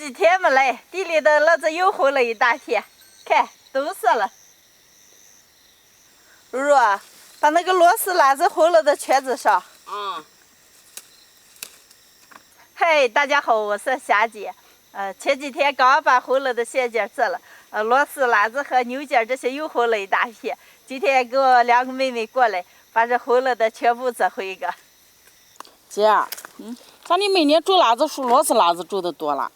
几天没来，地里的辣子又活了一大片，看都是了。如如，把那个螺丝辣子活了的圈子上。嗨，大家好，我是霞姐。前几天刚把活了的线件做了，螺丝、辣子和牛筋这些又活了一大片。今天给我两个妹妹过来，把这活了的全部做回一个。姐，咋你每年煮辣子熟螺丝辣子煮的多了？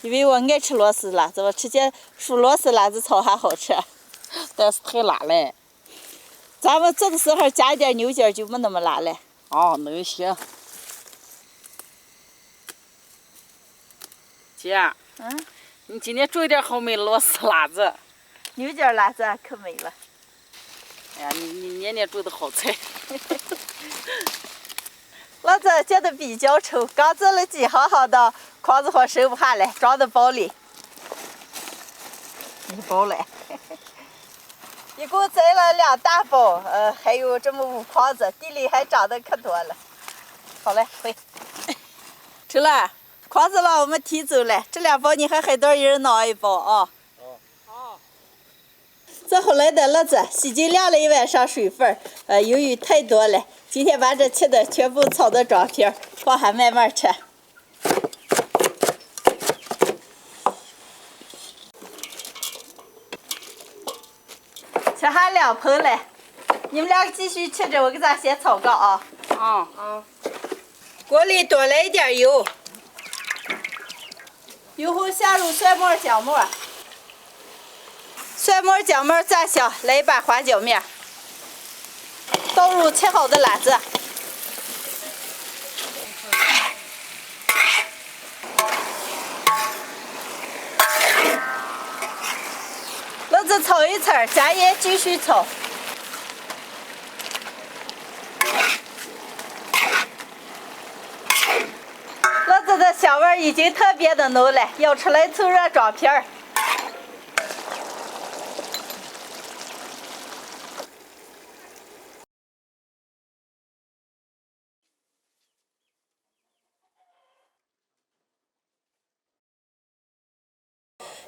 因为我爱吃螺丝辣子，我吃见熟螺丝辣子炒还好吃。但是太辣嘞。咱们做的时候加一点牛筋就没那么辣了。哦，那就行。姐，你今天煮一点好没螺丝辣子？牛筋辣子可美了。哎呀，你年年煮的好菜。辣子煎的比较稠，刚做了几行行的筐子货收不下来，装到包里。一包来。一共摘了2大包，还有这么5筐子，地里还长得可多了。好嘞，回。成了，筐子了，我们提走了。这2包你和海豆一人拿1包啊。好。这后来的辣子洗净晾了一晚上水分，由于太多了，今天把这切的全部炒到装片，放下慢慢吃。吃下2盆了，你们2个继续吃着，我给咱先炒个啊。锅里多来一点油，油后下入蒜末、姜末，蒜末、姜末炸香，来一把花椒面，倒入切好的辣子，辣子炒一层，加盐继续炒。辣子的香味已经特别的浓了，舀出来凑热装片儿。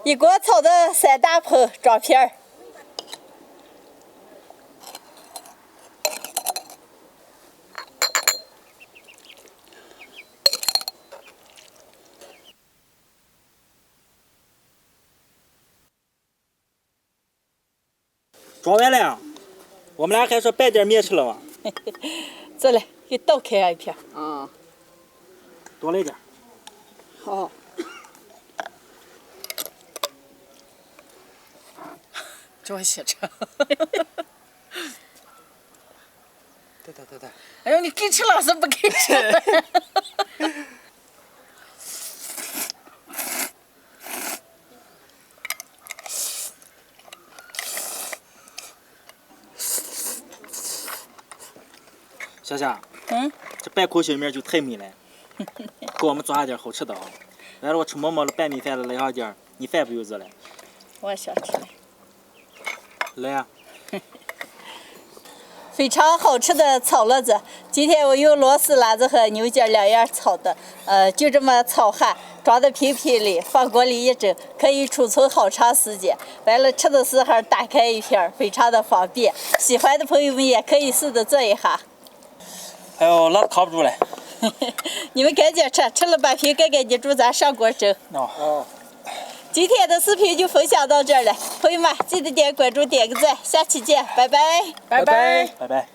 一锅炒的3大盆，装片儿。装完了，我们俩还说拌点面吃了吗？这来，给倒开一片。多来点。好。这我先吃。对。哎呦，你给吃了是不给吃？霞霞，这半口小面就太美了，给我们做下点好吃的啊！完了，我吃馍馍了拌米饭了，来上点，你饭不用做了。我想吃了。来呀！非常好吃的炒辣子，今天我用螺丝辣子和牛筋2样炒的，就这么炒下，装到瓶瓶里，放锅里一蒸，可以储存好长时间。完了吃的时候打开一片，非常的方便。喜欢的朋友们也可以试着做一下。哎呦，辣子扛不住了。你们赶紧吃，吃了把皮盖你煮，咱上锅蒸。今天的视频就分享到这儿了，朋友们记得点关注、点个赞，下期见，拜拜。拜拜。拜拜。